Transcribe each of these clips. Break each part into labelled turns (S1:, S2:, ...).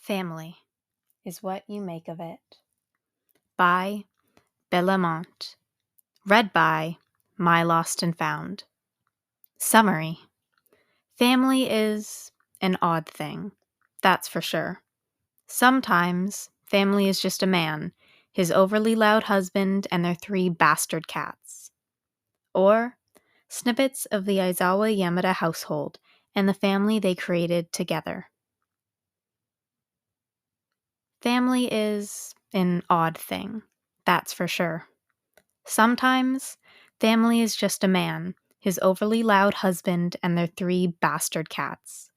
S1: Family is what you make of it. By BelleAmant. Read by My Lost and Found. Summary. Family is an odd thing, that's for sure. Sometimes family is just a man, his overly loud husband, and their 3 bastard cats. Or snippets of the Aizawa-Yamada household and the family they created together. Family is an odd thing, that's for sure. Sometimes, family is just a man, his overly loud husband, and their 3 bastard cats.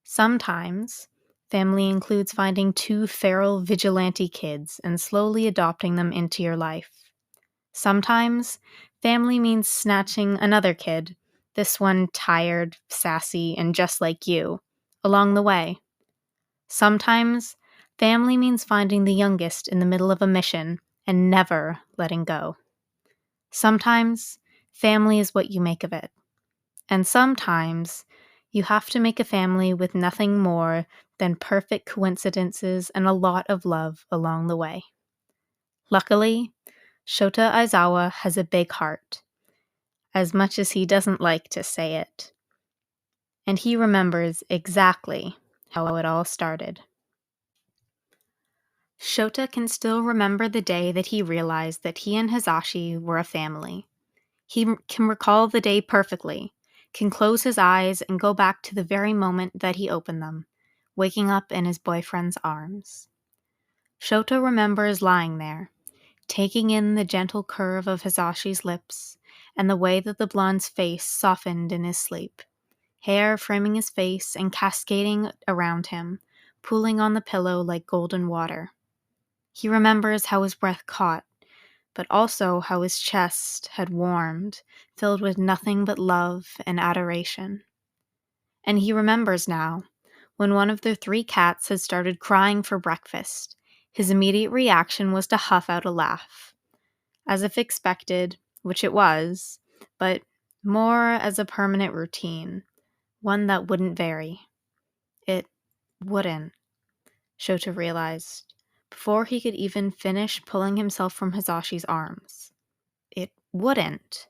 S1: Sometimes, family includes finding 2 feral vigilante kids and slowly adopting them into your life. Sometimes, family means snatching another kid, this one tired, sassy, and just like you, along the way. Sometimes, family means finding the youngest in the middle of a mission and never letting go. Sometimes, family is what you make of it. And sometimes, you have to make a family with nothing more than perfect coincidences and a lot of love along the way. Luckily, Shota Aizawa has a big heart, as much as he doesn't like to say it. And he remembers exactly how it all started. Shota can still remember the day that he realized that he and Hisashi were a family. He can recall the day perfectly, can close his eyes and go back to the very moment that he opened them, waking up in his boyfriend's arms. Shota remembers lying there, taking in the gentle curve of Hisashi's lips and the way that the blonde's face softened in his sleep, hair framing his face and cascading around him, pooling on the pillow like golden water. He remembers how his breath caught, but also how his chest had warmed, filled with nothing but love and adoration. And he remembers now, when one of the 3 cats had started crying for breakfast, his immediate reaction was to huff out a laugh. As if expected, which it was, but more as a permanent routine, one that wouldn't vary. It wouldn't, Shota realized, before he could even finish pulling himself from Hisashi's arms. It wouldn't.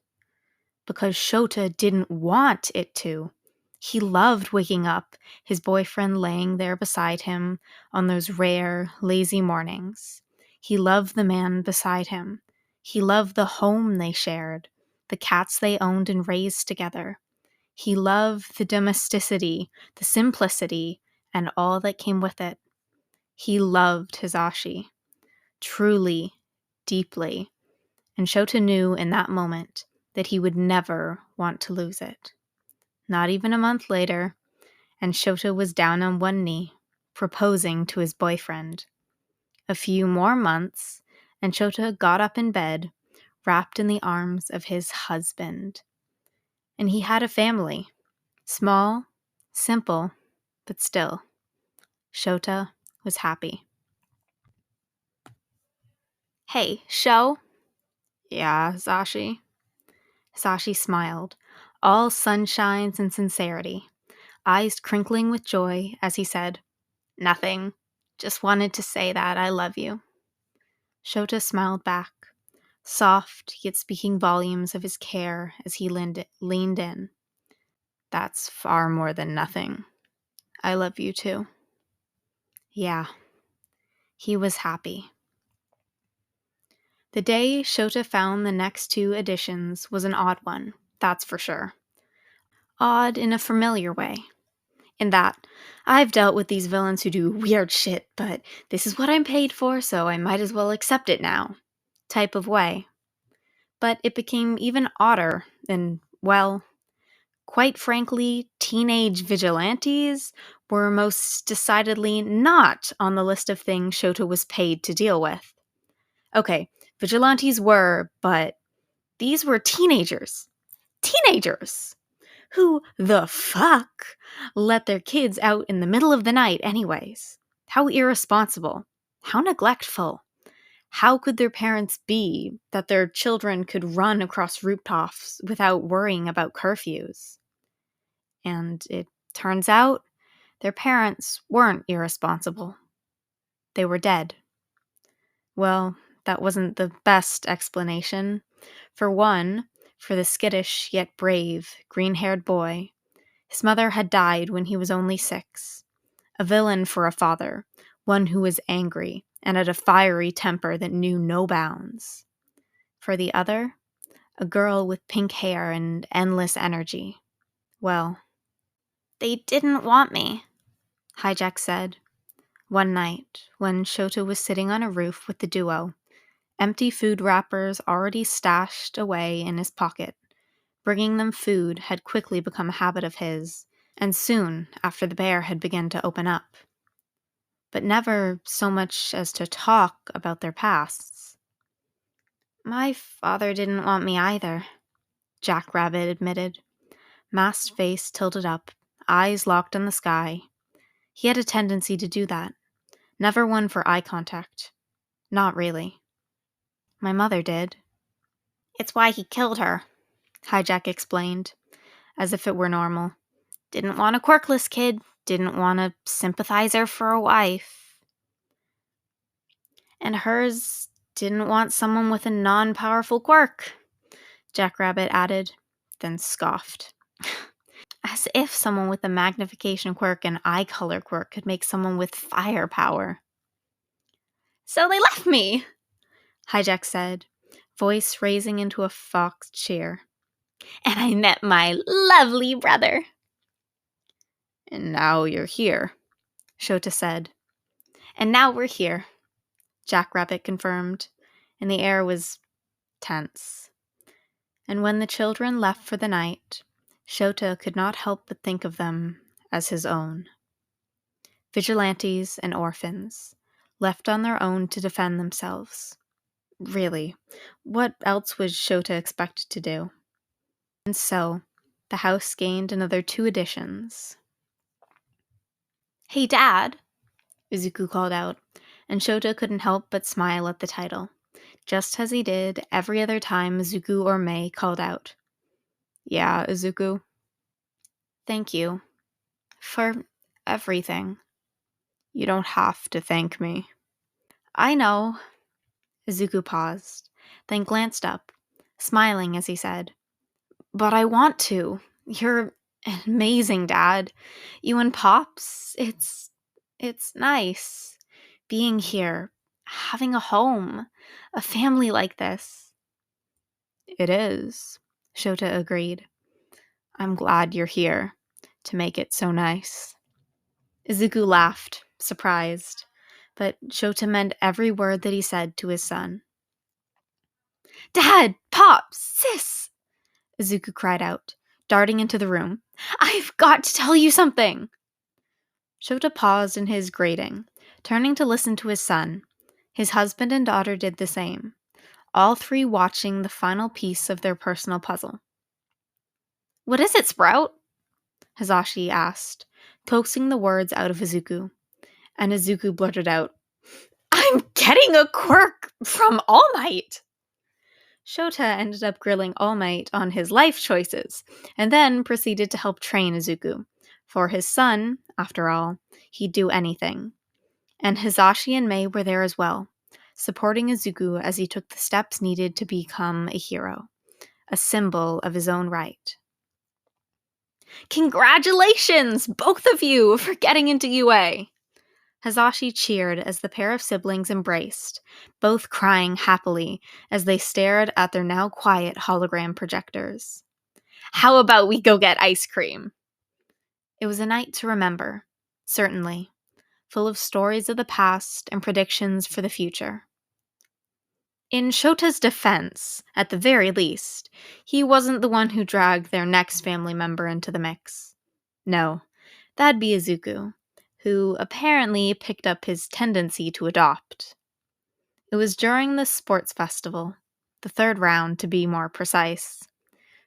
S1: Because Shota didn't want it to. He loved waking up, his boyfriend laying there beside him on those rare, lazy mornings. He loved the man beside him. He loved the home they shared, the cats they owned and raised together. He loved the domesticity, the simplicity, and all that came with it. He loved Hisashi, truly, deeply, and Shota knew in that moment that he would never want to lose it. Not even a month later, and Shota was down on one knee, proposing to his boyfriend. A few more months, and Shota got up in bed, wrapped in the arms of his husband. And he had a family. Small, simple, but still. Shota was happy. Hey, Sho? Yeah, Hisashi. Hisashi smiled, all sunshines and sincerity, eyes crinkling with joy as he said, "Nothing. Just wanted to say that I love you." Shota smiled back, soft yet speaking volumes of his care as he leaned in. "That's far more than nothing. I love you too." Yeah, he was happy. The day Shota found the next 2 editions was an odd one, that's for sure. Odd in a familiar way. In that, I've dealt with these villains who do weird shit, but this is what I'm paid for, so I might as well accept it now, type of way. But it became even odder, and, well, quite frankly, teenage vigilantes were most decidedly not on the list of things Shota was paid to deal with. Okay, vigilantes were, but these were teenagers. Teenagers! Who the fuck let their kids out in the middle of the night anyways? How irresponsible. How neglectful. How could their parents be that their children could run across rooftops without worrying about curfews? And it turns out their parents weren't irresponsible. They were dead. Well, that wasn't the best explanation. For one, for the skittish yet brave, green-haired boy, his mother had died when he was only 6. A villain for a father, one who was angry and had a fiery temper that knew no bounds. For the other, a girl with pink hair and endless energy. Well, they didn't want me, Hijack said. One night, when Shota was sitting on a roof with the duo, empty food wrappers already stashed away in his pocket. Bringing them food had quickly become a habit of his, and soon after the bear had begun to open up. But never so much as to talk about their pasts. My father didn't want me either, Jackrabbit admitted, masked face tilted up, eyes locked on the sky. He had a tendency to do that. Never one for eye contact. Not really. My mother did. It's why he killed her, Hijack explained, as if it were normal. Didn't want a quirkless kid, didn't want a sympathizer for a wife. And hers didn't want someone with a non-powerful quirk, Jackrabbit added, then scoffed. As if someone with a magnification quirk and eye color quirk could make someone with firepower. So they left me, Hijack said, voice raising into a fox cheer. And I met my lovely brother. And now you're here, Shota said. And now we're here, Jackrabbit confirmed, and the air was tense. And when the children left for the night, Shota could not help but think of them as his own. Vigilantes and orphans, left on their own to defend themselves. Really, what else was Shota expected to do? And so, the house gained another 2 additions. Hey, Dad, Izuku called out, and Shota couldn't help but smile at the title, just as he did every other time Izuku or Mei called out. Yeah, Izuku? Thank you. For everything. You don't have to thank me. I know. Izuku paused, then glanced up, smiling as he said, But I want to. You're amazing, Dad. You and Pops, it's nice. Being here, having a home, a family like this. It is, Shota agreed. I'm glad you're here to make it so nice. Izuku laughed, surprised, but Shota meant every word that he said to his son. Dad! Pops! Sis! Izuku cried out, darting into the room. I've got to tell you something! Shota paused in his grating, turning to listen to his son. His husband and daughter did the same, all 3 watching the final piece of their personal puzzle. What is it, Sprout? Hisashi asked, coaxing the words out of Izuku. And Izuku blurted out, I'm getting a quirk from All Might! Shota ended up grilling All Might on his life choices, and then proceeded to help train Izuku. For his son, after all, he'd do anything. And Hisashi and Mei were there as well, supporting Izuku as he took the steps needed to become a hero, a symbol of his own right. Congratulations, both of you, for getting into UA! Hisashi cheered as the pair of siblings embraced, both crying happily as they stared at their now quiet hologram projectors. How about we go get ice cream? It was a night to remember, certainly, full of stories of the past and predictions for the future. In Shota's defense, at the very least, he wasn't the one who dragged their next family member into the mix. No, that'd be Izuku, who apparently picked up his tendency to adopt. It was during the sports festival, the 3rd round to be more precise.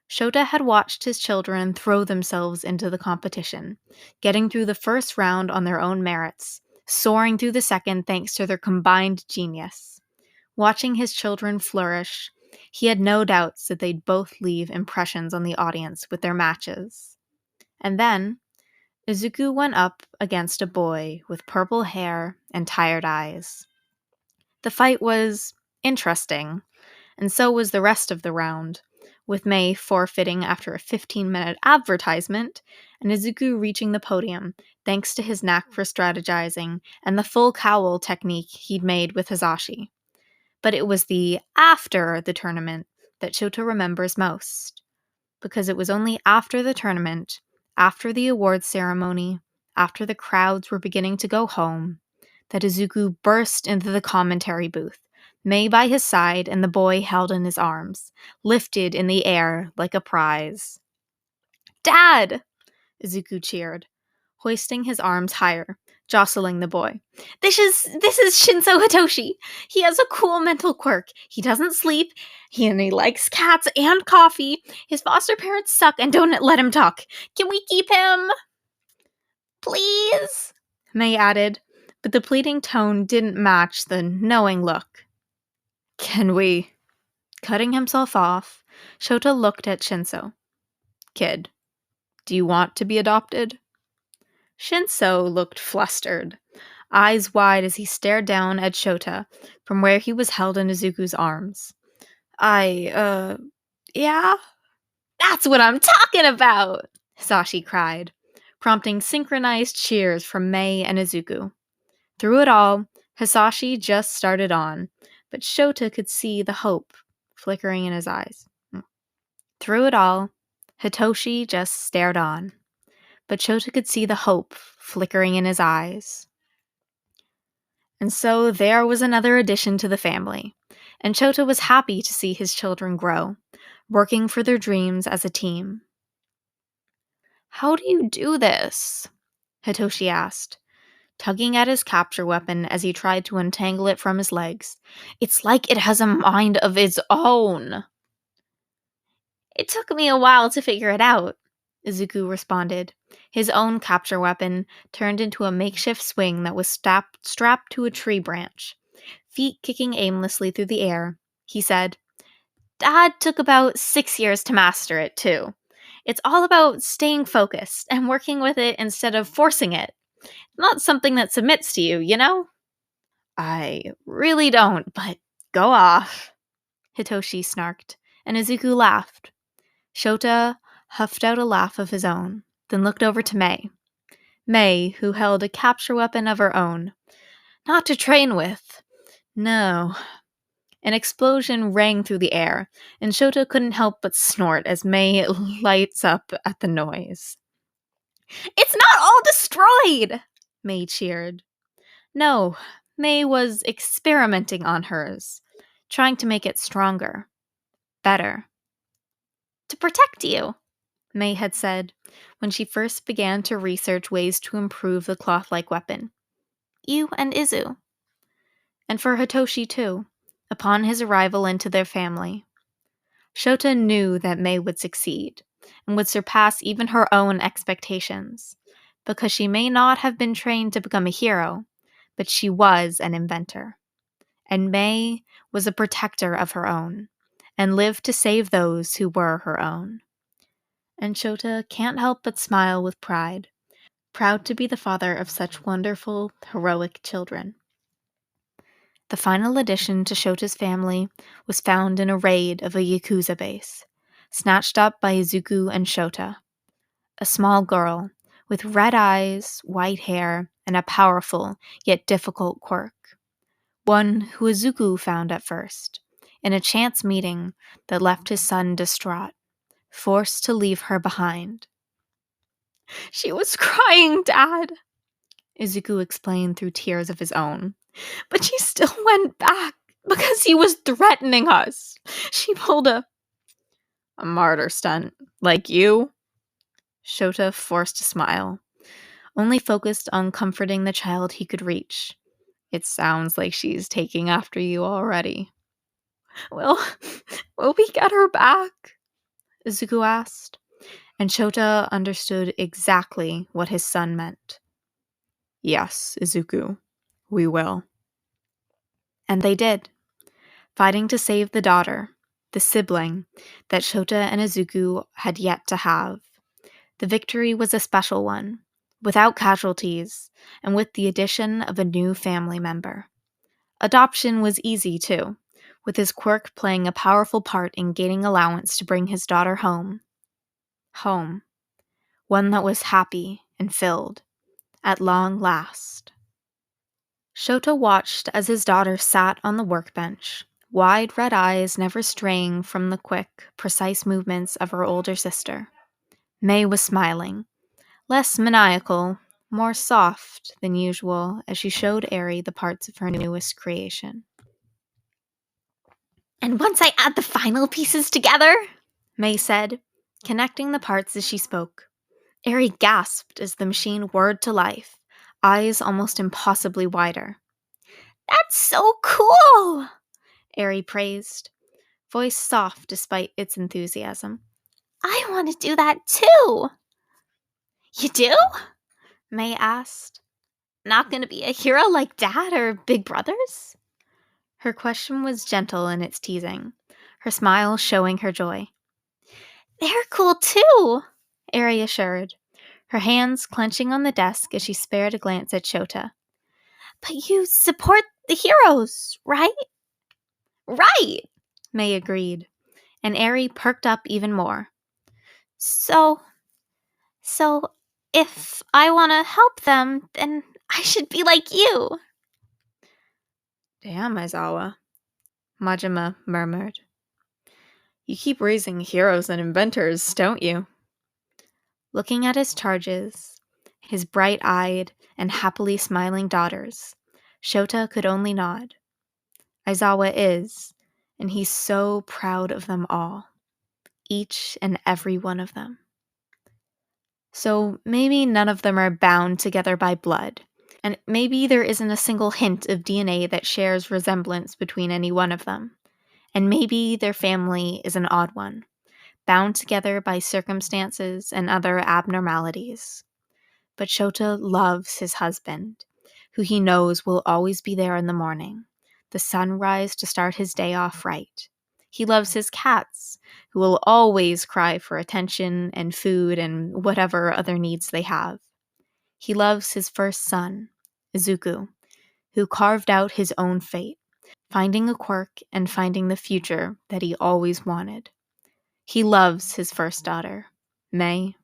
S1: Shota had watched his children throw themselves into the competition, getting through the 1st round on their own merits, soaring through the 2nd thanks to their combined genius. Watching his children flourish, he had no doubts that they'd both leave impressions on the audience with their matches. And then, Izuku went up against a boy with purple hair and tired eyes. The fight was interesting, and so was the rest of the round, with Mei forfeiting after a 15-minute advertisement, and Izuku reaching the podium thanks to his knack for strategizing and the full cowl technique he'd made with Hisashi. But it was the after the tournament that Shota remembers most, because it was only after the tournament, after the awards ceremony, after the crowds were beginning to go home, that Izuku burst into the commentary booth, Mei by his side and the boy held in his arms, lifted in the air like a prize. "Dad!" Izuku cheered, hoisting his arms higher, jostling the boy. This is Shinso Hitoshi. He has a cool mental quirk. He doesn't sleep, and he likes cats and coffee. His foster parents suck and don't let him talk. Can we keep him? Please? Mei added, but the pleading tone didn't match the knowing look. Can we? Cutting himself off, Shota looked at Shinso. Kid, do you want to be adopted? Shinso looked flustered, eyes wide as he stared down at Shota from where he was held in Izuku's arms. Yeah? That's what I'm talking about! Hisashi cried, prompting synchronized cheers from Mei and Izuku. Through it all, Hisashi just started on, but Shota could see the hope flickering in his eyes. Through it all, Hitoshi just stared on, but Shota could see the hope flickering in his eyes. And so there was another addition to the family, and Shota was happy to see his children grow, working for their dreams as a team. How do you do this? Hitoshi asked, tugging at his capture weapon as he tried to untangle it from his legs. It's like it has a mind of its own. It took me a while to figure it out, Izuku responded, his own capture weapon turned into a makeshift swing that was strapped to a tree branch. Feet kicking aimlessly through the air, he said, Dad took about 6 years to master it, too. It's all about staying focused and working with it instead of forcing it. Not something that submits to you, you know? I really don't, but go off, Hitoshi snarked, and Izuku laughed. Shota huffed out a laugh of his own, then looked over to Mei. Mei, who held a capture weapon of her own. Not to train with. No. An explosion rang through the air, and Shota couldn't help but snort as Mei lights up at the noise. It's not all destroyed! Mei cheered. No, Mei was experimenting on hers, trying to make it stronger, better. To protect you, Mei had said when she first began to research ways to improve the cloth-like weapon. You and Izu. And for Hitoshi, too, upon his arrival into their family. Shota knew that Mei would succeed, and would surpass even her own expectations, because she may not have been trained to become a hero, but she was an inventor. And Mei was a protector of her own, and lived to save those who were her own. And Shota can't help but smile with pride, proud to be the father of such wonderful, heroic children. The final addition to Shota's family was found in a raid of a Yakuza base, snatched up by Izuku and Shota. A small girl, with red eyes, white hair, and a powerful, yet difficult quirk. One who Izuku found at first, in a chance meeting that left his son distraught, forced to leave her behind. She was crying, Dad, Izuku explained through tears of his own. But she still went back because he was threatening us. She pulled a martyr stunt, like you? Shota forced a smile, only focused on comforting the child he could reach. It sounds like she's taking after you already. Will we get her back? Izuku asked, and Shota understood exactly what his son meant. Yes, Izuku, we will. And they did, fighting to save the daughter, the sibling that Shota and Izuku had yet to have. The victory was a special one, without casualties, and with the addition of a new family member. Adoption was easy, too, with his quirk playing a powerful part in gaining allowance to bring his daughter home. Home. One that was happy and filled, at long last. Shota watched as his daughter sat on the workbench, wide red eyes never straying from the quick, precise movements of her older sister. May was smiling, less maniacal, more soft than usual as she showed Eri the parts of her newest creation. "And once I add the final pieces together," May said, connecting the parts as she spoke. Eri gasped as the machine whirred to life, eyes almost impossibly wider. "That's so cool!" Eri praised, voice soft despite its enthusiasm. "I want to do that too!" "You do?" May asked. "Not going to be a hero like Dad or Big Brothers?" Her question was gentle in its teasing, her smile showing her joy. "They're cool too," Eri assured, her hands clenching on the desk as she spared a glance at Shota. "But you support the heroes, right?" "Right," May agreed, and Eri perked up even more. So if I want to help them, then I should be like you." "Damn, Aizawa," Majima murmured. "You keep raising heroes and inventors, don't you?" Looking at his charges, his bright-eyed and happily smiling daughters, Shota could only nod. Aizawa is, and he's so proud of them all. Each and every one of them. So maybe none of them are bound together by blood, and maybe there isn't a single hint of DNA that shares resemblance between any one of them. And maybe their family is an odd one, bound together by circumstances and other abnormalities. But Shota loves his husband, who he knows will always be there in the morning, the sunrise to start his day off right. He loves his cats, who will always cry for attention and food and whatever other needs they have. He loves his first son, Izuku, who carved out his own fate, finding a quirk and finding the future that he always wanted. He loves his first daughter, May,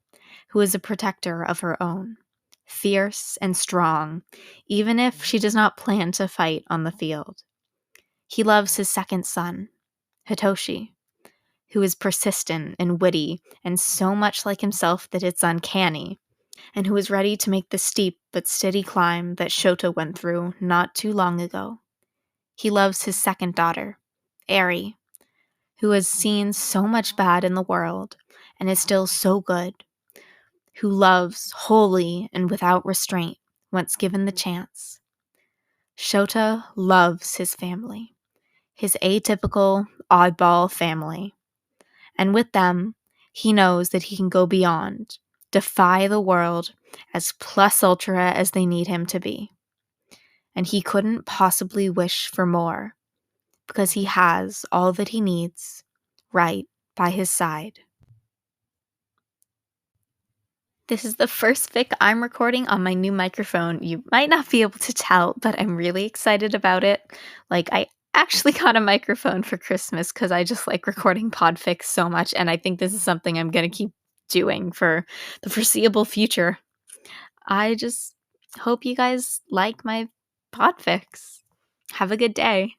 S1: who is a protector of her own, fierce and strong, even if she does not plan to fight on the field. He loves his second son, Hitoshi, who is persistent and witty and so much like himself that it's uncanny, and who is ready to make the steep but steady climb that Shota went through not too long ago. He loves his second daughter, Eri, who has seen so much bad in the world and is still so good, who loves wholly and without restraint once given the chance. Shota loves his family, his atypical, oddball family. And with them, he knows that he can go beyond, defy the world, as plus ultra as they need him to be. And he couldn't possibly wish for more, because he has all that he needs right by his side. This is the first fic I'm recording on my new microphone. You might not be able to tell, but I'm really excited about it. I actually got a microphone for Christmas because I just like recording podfics so much, and I think this is something I'm going to keep doing for the foreseeable future. I just hope you guys like my podfics. Have a good day.